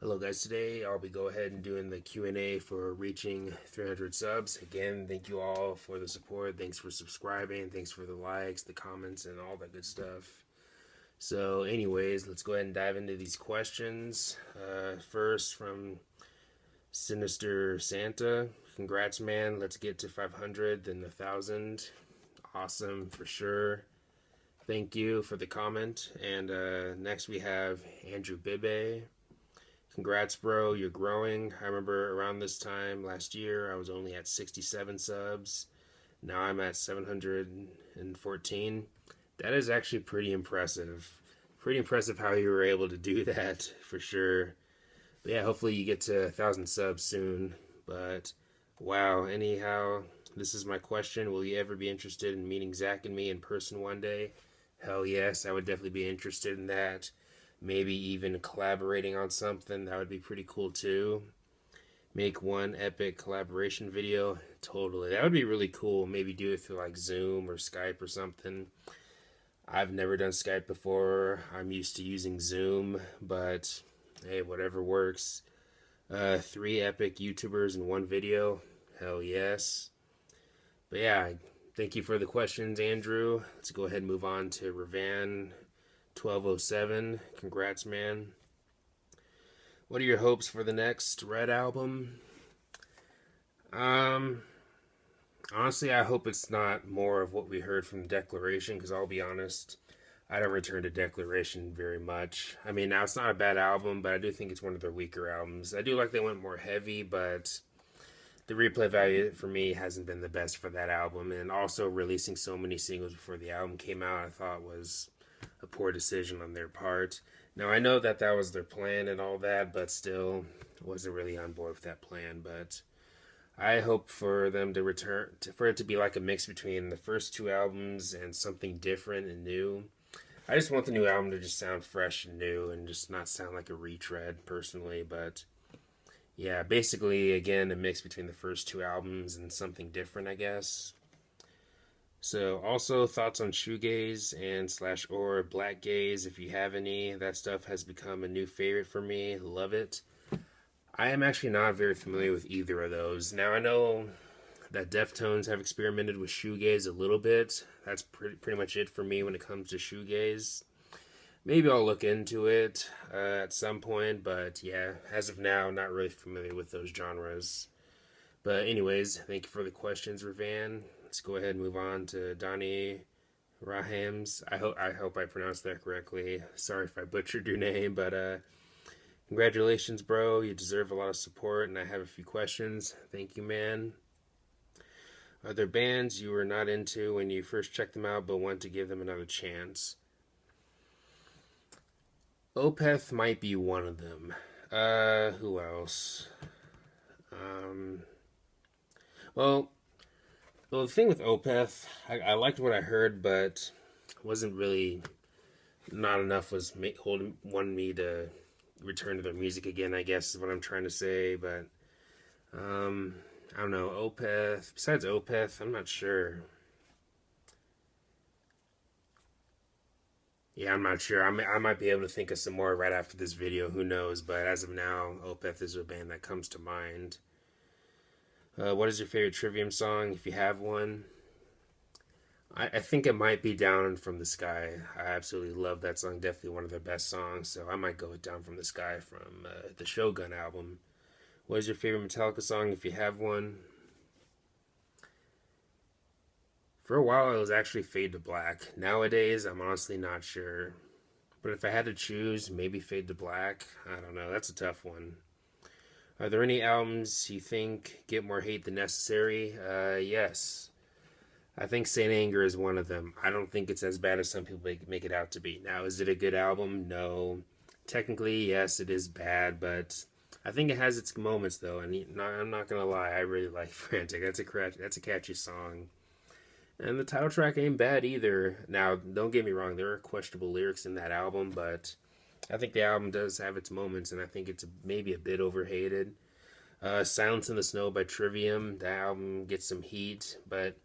Hello guys, today I'll be go ahead and doing the Q&A for reaching 300 subs. Again, thank you all for the support. Thanks for subscribing. Thanks for the likes, the comments, and all that good stuff. So anyways, let's go ahead and dive into these questions. First from Sinister Santa. Congrats, man. Let's get to 500, then 1,000. Awesome, for sure. Thank you for the comment. And next we have Andrew Bibbe. Congrats, bro. You're growing. I remember around this time last year, I was only at 67 subs. Now I'm at 714. That is actually pretty impressive. Pretty impressive how you were able to do that, for sure. But yeah, hopefully you get to 1,000 subs soon. But wow, anyhow, this is my question. Will you ever be interested in meeting Zach and me in person one day? Hell yes, I would definitely be interested in that. Maybe even collaborating on something. That would be pretty cool too. Make one epic collaboration video. Totally. That would be really cool. Maybe do it through like Zoom or Skype or something. I've never done Skype before. I'm used to using Zoom, but hey, whatever works. 3 epic YouTubers in one video. Hell yes. But yeah, thank you for the questions, Andrew. Let's go ahead and move on to Ravan 1207. Congrats, man. What are your hopes for the next Red album? Honestly, I hope it's not more of what we heard from Declaration, because I'll be honest, I don't return to Declaration very much. I mean, now it's not a bad album, but I do think it's one of their weaker albums. I do like they went more heavy, but the replay value for me hasn't been the best for that album. And also releasing so many singles before the album came out, I thought was a poor decision on their part. Now, I know that that was their plan and all that, but still wasn't really on board with that plan. But I hope for them to return, for it to be like a mix between the first 2 albums and something different and new. I just want the new album to just sound fresh and new and just not sound like a retread personally. But yeah, basically, again, a mix between the first 2 albums and something different, I guess. So, also thoughts on shoegaze and slash or black gaze, if you have any. That stuff has become a new favorite for me. Love it. I am actually not very familiar with either of those. Now, I know that Deftones have experimented with shoegaze a little bit. That's pretty much it for me when it comes to shoegaze. Maybe I'll look into it at some point, but yeah, as of now, not really familiar with those genres. But anyways, thank you for the questions, Ravan. Let's go ahead and move on to Donnie Rahams. I hope I pronounced that correctly. Sorry if I butchered your name, but congratulations, bro. You deserve a lot of support, and I have a few questions. Thank you, man. Are there bands you were not into when you first checked them out, but want to give them another chance? Opeth might be one of them. Who else? Um, well, Well, the thing with Opeth, I liked what I heard, but wasn't really not enough was holding wanting me to return to their music again. I guess is what I'm trying to say. But um, I don't know Opeth. Besides Opeth, I'm not sure. Yeah, I'm not sure. I might be able to think of some more right after this video. Who knows? But as of now, Opeth is a band that comes to mind. What is your favorite Trivium song, if you have one? I think it might be Down from the Sky. I absolutely love that song. Definitely one of their best songs. So I might go with Down from the Sky from the Shogun album. What is your favorite Metallica song, if you have one? For a while, it was actually Fade to Black. Nowadays, I'm honestly not sure. But if I had to choose, maybe Fade to Black. I don't know. That's a tough one. Are there any albums you think get more hate than necessary? Yes. I think Saint Anger is one of them. I don't think it's as bad as some people make it out to be. Now, is it a good album? No. Technically, yes, it is bad, but I think it has its moments, though. And I'm not gonna lie, I really like Frantic. That's a catchy song, and the title track ain't bad either. Now, don't get me wrong, there are questionable lyrics in that album, but I think the album does have its moments, and I think it's maybe a bit overhated. Silence in the Snow by Trivium, that album gets some heat, but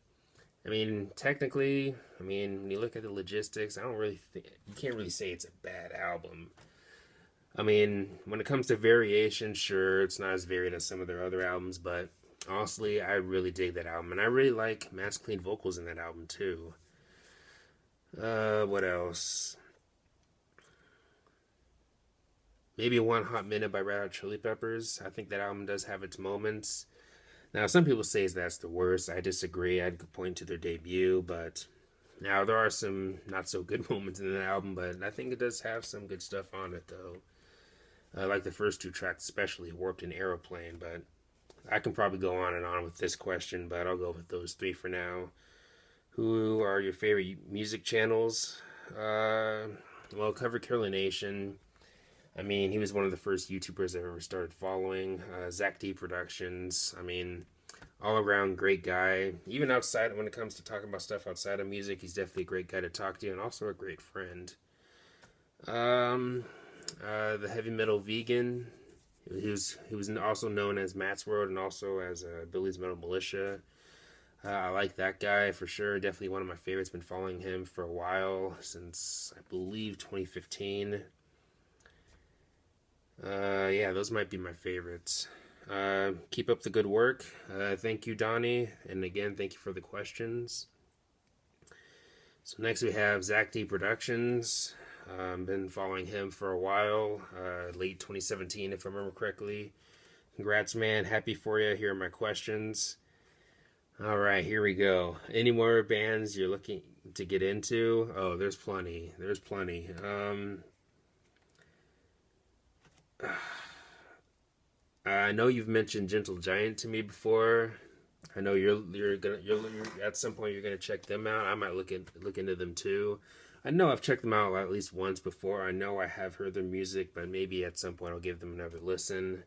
I mean, technically, when you look at the logistics, I don't really think you can't really say it's a bad album. I mean, when it comes to variation, sure, it's not as varied as some of their other albums, but honestly, I really dig that album, and I really like Matt's clean vocals in that album too. What else? Maybe One Hot Minute by Red Hot Chili Peppers. I think that album does have its moments. Now, some people say that's the worst. I disagree. I'd point to their debut, but now there are some not so good moments in the album, but I think it does have some good stuff on it, though. I like the first two tracks, especially Warped and Aeroplane, but I can probably go on and on with this question, but I'll go with those three for now. Who are your favorite music channels? Well, Cover Killer Nation. I mean, he was one of the first YouTubers I've ever started following. Zach D Productions. I mean, all around great guy. Even outside, when it comes to talking about stuff outside of music, he's definitely a great guy to talk to and also a great friend. The Heavy Metal Vegan. He was also known as Matt's World and also as Billy's Metal Militia. I like that guy for sure. Definitely one of my favorites. Been following him for a while, since I believe 2015. Yeah, those might be my favorites. Keep up the good work. Thank you, Donnie. And again, thank you for the questions. So next we have Zach D Productions. Been following him for a while. Late 2017, if I remember correctly. Congrats, man. Happy for you. Here are my questions. All right, here we go. Any more bands you're looking to get into? Oh, there's plenty. There's plenty. I know you've mentioned Gentle Giant to me before. I know you're at some point you're gonna check them out. I might look into them too. I know I've checked them out at least once before. I know I have heard their music, but maybe at some point I'll give them another listen.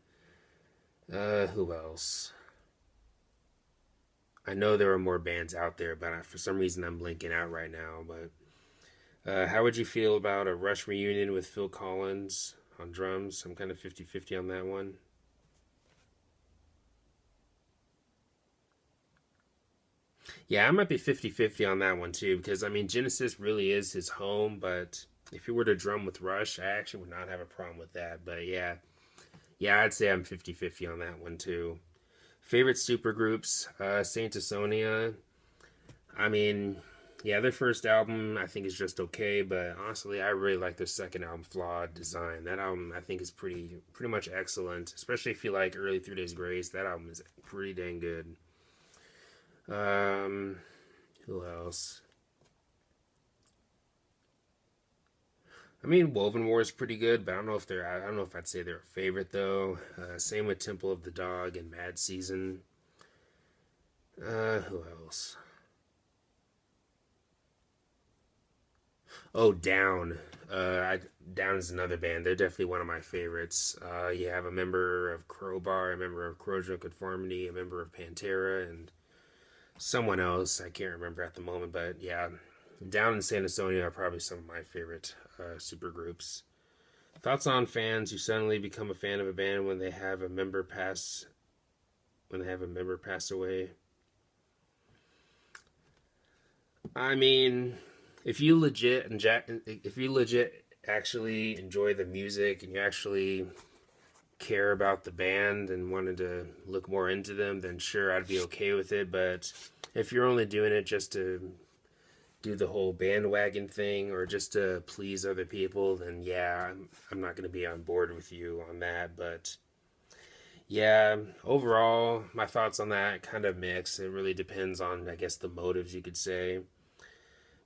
Who else? I know there are more bands out there, but for some reason I'm blinking out right now. But how would you feel about a Rush reunion with Phil Collins on drums? I'm kind of 50-50 on that one. Yeah, I might be 50-50 on that one too, because I mean, Genesis really is his home, but if he were to drum with Rush, I actually would not have a problem with that. But yeah, I'd say I'm 50-50 on that one too. Favorite supergroups, Saint Asonia. I mean, yeah, their first album I think is just okay, but honestly, I really like their second album, Flawed Design. That album I think is pretty much excellent, especially if you like early 3 Days Grace. That album is pretty dang good. Um, who else? I mean, Woven War is pretty good, but I don't know if I'd say they're a favorite though. Same with Temple of the Dog and Mad Season. Who else? Oh, Down. Down is another band. They're definitely one of my favorites. You have a member of Crowbar, a member of Corrosion Conformity, a member of Pantera, and someone else. I can't remember at the moment, but yeah, Down and San Antonio are probably some of my favorite super groups. Thoughts on fans who suddenly become a fan of a band when they have a member pass away? I mean, if you legit actually enjoy the music and you actually care about the band and wanted to look more into them, then sure, I'd be okay with it. But if you're only doing it just to do the whole bandwagon thing or just to please other people, then yeah, I'm not going to be on board with you on that. But yeah, overall, my thoughts on that kind of mix. It really depends on, I guess, the motives, you could say.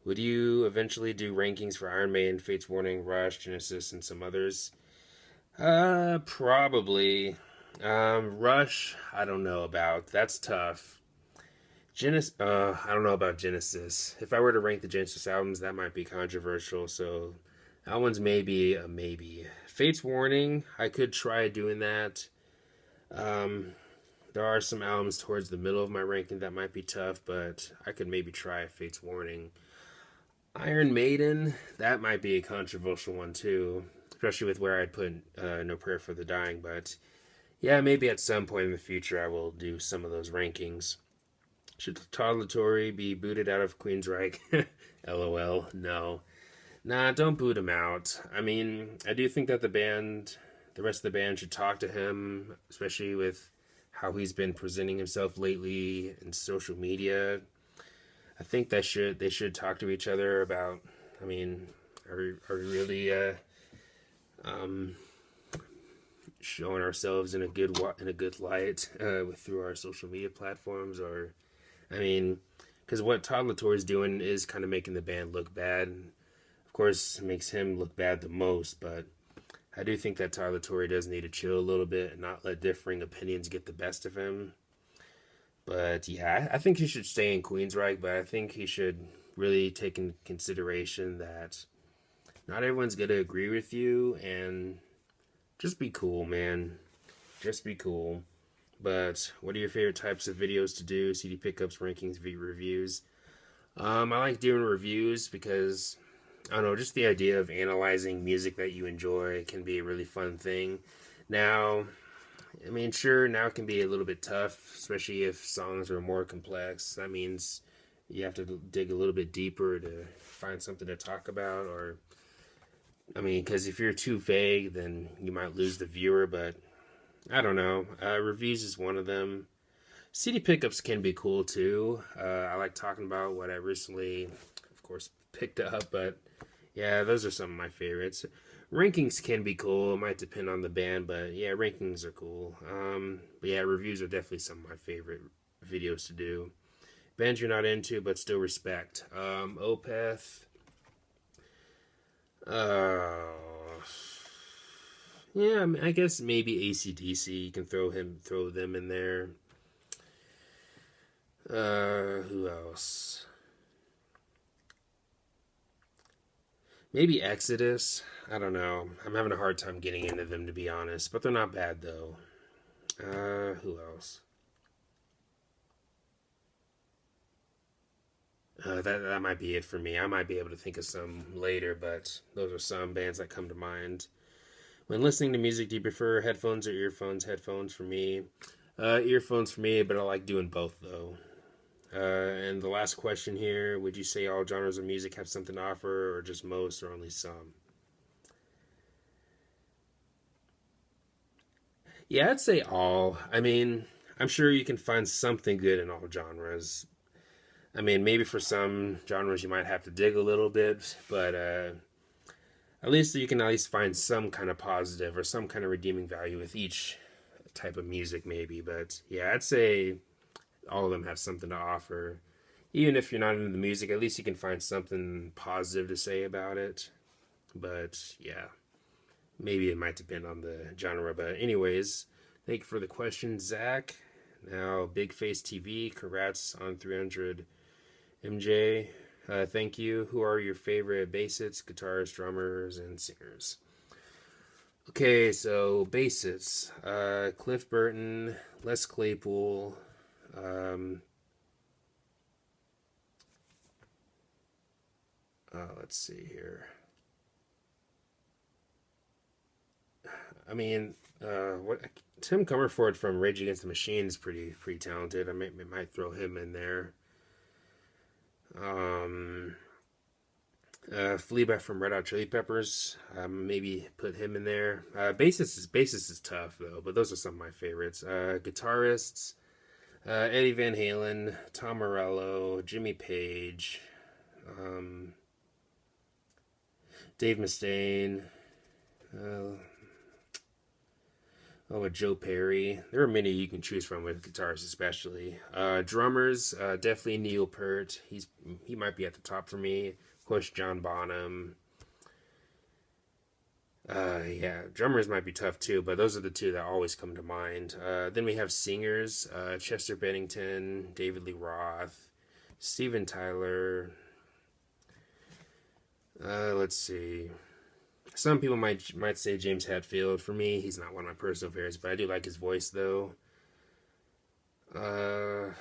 Would you eventually do rankings for Iron Maiden, Fates Warning, Rush, Genesis, and some others? Probably. Rush, I don't know about. That's tough. I don't know about Genesis. If I were to rank the Genesis albums, that might be controversial. So that one's maybe a maybe. Fates Warning, I could try doing that. There are some albums towards the middle of my ranking that might be tough, but I could maybe try Fates Warning. Iron Maiden, that might be a controversial one too, especially with where I'd put No Prayer for the Dying. But yeah, maybe at some point in the future I will do some of those rankings. Should Todd La Torre be booted out of Queensryche? LOL, no. Nah, don't boot him out. I mean, I do think that the rest of the band should talk to him, especially with how he's been presenting himself lately in social media. I think they should talk to each other about. I mean, are we really um, showing ourselves in a good light through our social media platforms? Or I mean, because what Todd Latour is doing is kind of making the band look bad. Of course, it makes him look bad the most, but I do think that Tyler Torrey does need to chill a little bit and not let differing opinions get the best of him. But yeah, I think he should stay in Queensryche, but I think he should really take in consideration that not everyone's going to agree with you, and just be cool, man. Just be cool. But what are your favorite types of videos to do? CD pickups, rankings, reviews. I like doing reviews because I don't know, just the idea of analyzing music that you enjoy can be a really fun thing. Now, I mean, sure, now it can be a little bit tough, especially if songs are more complex. That means you have to dig a little bit deeper to find something to talk about, or, I mean, because if you're too vague, then you might lose the viewer, but I don't know. Reviews is one of them. CD pickups can be cool too. I like talking about what I recently, of course, picked up, but yeah, those are some of my favorites. Rankings can be cool. It might depend on the band, but yeah, rankings are cool. But yeah, reviews are definitely some of my favorite videos to do. Bands you're not into, but still respect. Opeth. Uh, yeah, I, mean, I guess maybe AC/DC. You can throw them in there. Who else? Maybe Exodus. I don't know. I'm having a hard time getting into them, to be honest. But they're not bad, though. Who else? That might be it for me. I might be able to think of some later, but those are some bands that come to mind. When listening to music, do you prefer headphones or earphones? Headphones for me. Earphones for me, but I like doing both, though. And the last question here, would you say all genres of music have something to offer, or just most, or only some? Yeah, I'd say all. I mean, I'm sure you can find something good in all genres. I mean, maybe for some genres you might have to dig a little bit, but at least you can at least find some kind of positive or some kind of redeeming value with each type of music, maybe. But yeah, I'd say all of them have something to offer. Even if you're not into the music, at least you can find something positive to say about it. But yeah, maybe it might depend on the genre. But anyways, thank you for the question, Zach. Now, Big Face TV, congrats on 300 MJ. Thank you. Who are your favorite bassists, guitarists, drummers, and singers? Okay, so bassists. Cliff Burton, Les Claypool. Um, let's see here. I mean, what Tim Comerford from Rage Against the Machine is pretty talented. Might throw him in there. Um, Fleabag from Red Hot Chili Peppers. Maybe put him in there. Bassist is tough though, but those are some of my favorites. Guitarists. Eddie Van Halen, Tom Morello, Jimmy Page, Dave Mustaine, Joe Perry. There are many you can choose from with guitars, especially. Drummers, definitely Neil Peart. He might be at the top for me. Of course, John Bonham. Yeah, drummers might be tough too, but those are the two that always come to mind. Then we have singers, Chester Bennington, David Lee Roth, Steven Tyler. Let's see. Some people might say James Hetfield. For me, he's not one of my personal favorites, but I do like his voice though. Dang.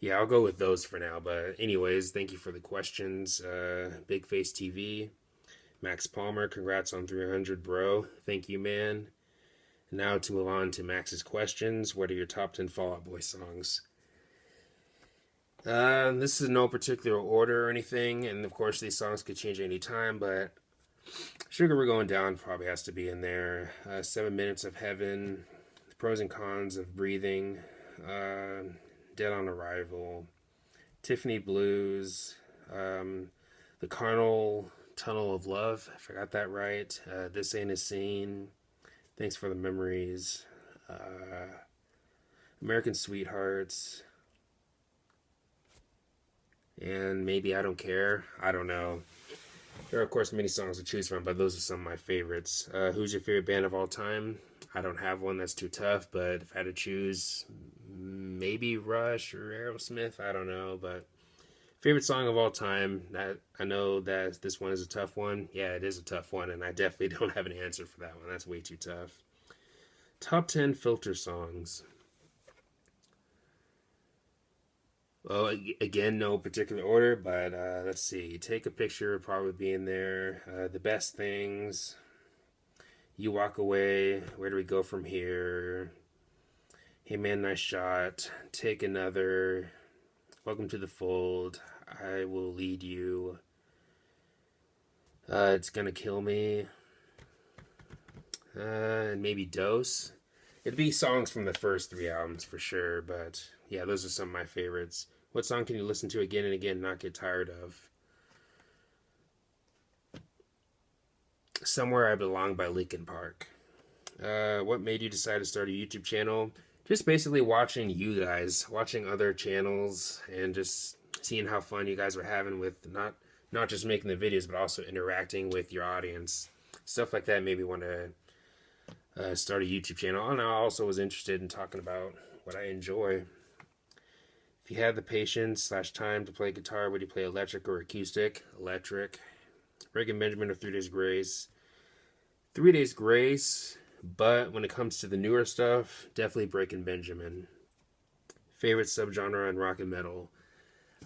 Yeah, I'll go with those for now. But anyways, thank you for the questions. Big Face TV, Max Palmer, congrats on 300, bro. Thank you, man. Now to move on to Max's questions. What are your top 10 Fall Out Boy songs? This is no particular order or anything, and of course these songs could change any time, but Sugar We're Going Down probably has to be in there. 7 Minutes of Heaven, The Pros and Cons of Breathing, uh, Dead on Arrival, Tiffany Blues, The Carnal Tunnel of Love, I forgot that right. This Ain't a Scene, Thanks for the Memories, American Sweethearts, and maybe I Don't Care. I don't know. There are, of course, many songs to choose from, but those are some of my favorites. Who's your favorite band of all time? I don't have one, that's too tough, but if I had to choose, maybe Rush or Aerosmith. I don't know, but favorite song of all time. That I know that this one is a tough one. Yeah, it is a tough one, and I definitely don't have an answer for that one. That's way too tough. Top 10 filter songs. Well, again, no particular order, but let's see. Take a Picture would probably be in there. The Best Things. You Walk Away. Where Do We Go From Here? Hey Man, Nice Shot. Take Another. Welcome to the Fold. I Will Lead You. It's Gonna Kill Me. And maybe Dose. It'd be songs from the first three albums for sure, but yeah, those are some of my favorites. What song can you listen to again and again and not get tired of? Somewhere I Belong by Linkin Park. What made you decide to start a YouTube channel? Just basically watching you guys, watching other channels, and just seeing how fun you guys were having with not just making the videos, but also interacting with your audience. Stuff like that made me want to start a YouTube channel. And I also was interested in talking about what I enjoy. If you had the patience/time to play guitar, would you play electric or acoustic? Electric. Breaking Benjamin or 3 Days Grace? 3 Days Grace, but when it comes to the newer stuff, definitely Breaking Benjamin. Favorite subgenre in rock and metal?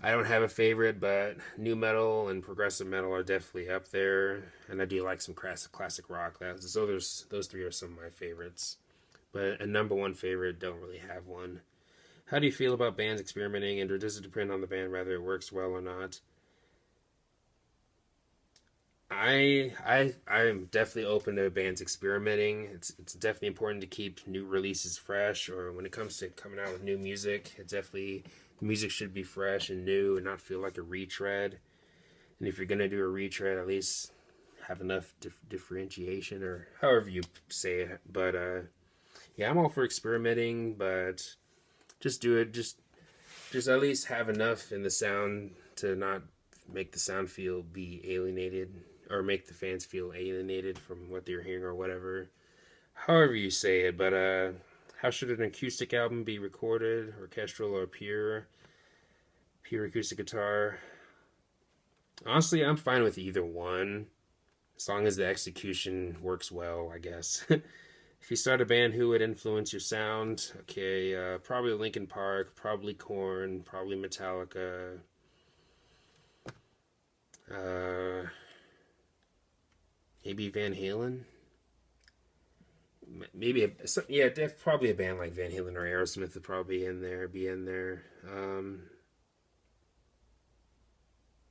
I don't have a favorite, but new metal and progressive metal are definitely up there, and I do like some classic rock. So those three are some of my favorites. But a number one favorite, don't really have one. How do you feel about bands experimenting, and or does it depend on the band whether it works well or not? I'm definitely open to bands experimenting. It's definitely important to keep new releases fresh, or when it comes to coming out with new music, it definitely music should be fresh and new and not feel like a retread. And if you're gonna do a retread, at least have enough differentiation, or however you say it. But yeah, I'm all for experimenting, but just do it. Just at least have enough in the sound to not make the sound be alienated, or make the fans feel alienated from what they're hearing or whatever. However you say it, but how should an acoustic album be recorded? Orchestral or pure acoustic guitar? Honestly, I'm fine with either one, as long as the execution works well, I guess. If you start a band, who would influence your sound? Okay, probably Linkin Park, probably Korn, probably Metallica. Uh, Maybe Van Halen. Maybe yeah, probably a band like Van Halen or Aerosmith would probably be in there.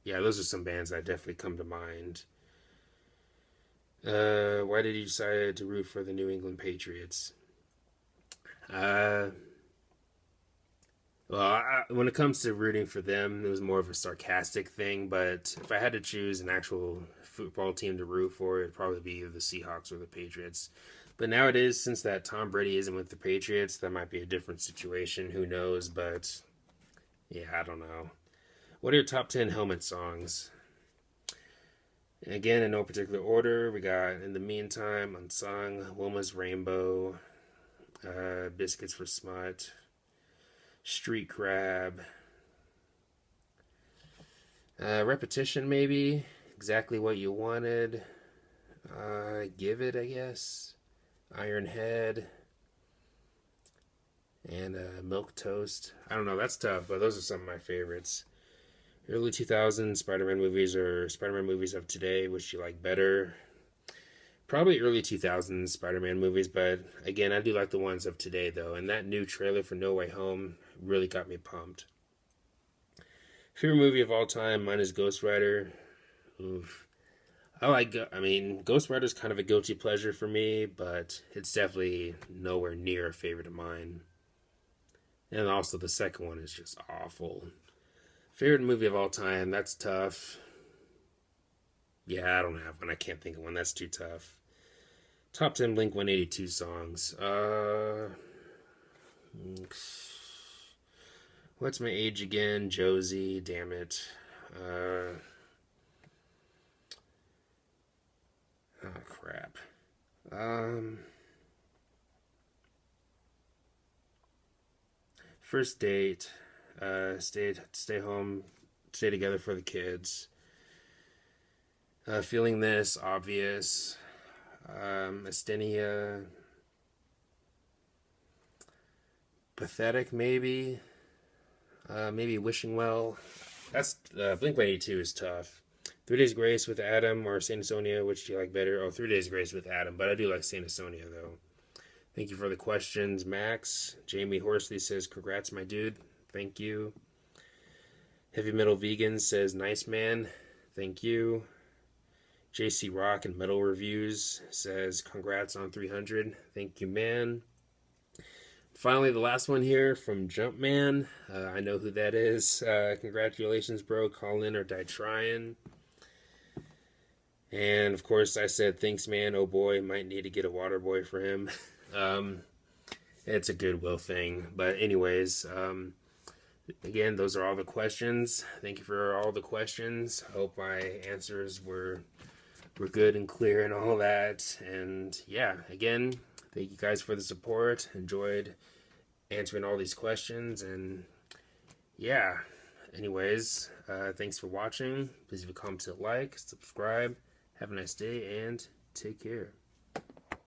Yeah, those are some bands that definitely come to mind. Why did you decide to root for the New England Patriots? Uh, when it comes to rooting for them, it was more of a sarcastic thing. But if I had to choose an actual football team to root for, it'd probably be either the Seahawks or the Patriots. But nowadays, since that Tom Brady isn't with the Patriots, that might be a different situation. Who knows? But yeah, I don't know. What are your top 10 helmet songs? Again, in no particular order, we got In the Meantime, Unsung, Wilma's Rainbow, Biscuits for Smut, Street Crab, Repetition maybe, Exactly What You Wanted, Give It, I guess, Iron Head, and Milk Toast. I don't know, that's tough, but those are some of my favorites. Early 2000s Spider-Man movies or Spider-Man movies of today, which you like better? Probably early 2000s Spider-Man movies, but again, I do like the ones of today though, and that new trailer for No Way Home really got me pumped. Favorite movie of all time, mine is Ghost Rider. Oof. Ghost Rider's kind of a guilty pleasure for me, but it's definitely nowhere near a favorite of mine. And also the second one is just awful. Favorite movie of all time, that's tough. Yeah, I don't have one. I can't think of one. That's too tough. Top 10 Blink 182 songs. What's my age again? Josie, damn it. Oh, crap. First date. Stay home. Stay together for the kids. Feeling this, obvious. Asthenia. Pathetic, maybe. Maybe Wishing Well. That's Blink 182 is tough. 3 Days Grace with Adam or Saint Asonia, which do you like better? Oh, 3 Days Grace with Adam, but I do like Saint Asonia though. Thank you for the questions, Max. Jamie Horsley says, "Congrats, my dude." Thank you. Heavy Metal Vegan says, "Nice man." Thank you. JC Rock and Metal Reviews says, "Congrats on 300." Thank you, man. Finally, the last one here from Jumpman. I know who that is. Congratulations, bro. Call in or die trying. And, of course, I said, "Thanks, man. Oh, boy. Might need to get a water boy for him." It's a Goodwill thing. But anyways, again, those are all the questions. Thank you for all the questions. Hope my answers were good and clear and all that. And yeah, again, thank you guys for the support. Enjoyed answering all these questions. And yeah, anyways, thanks for watching. Please leave a comment, like, subscribe. Have a nice day and take care.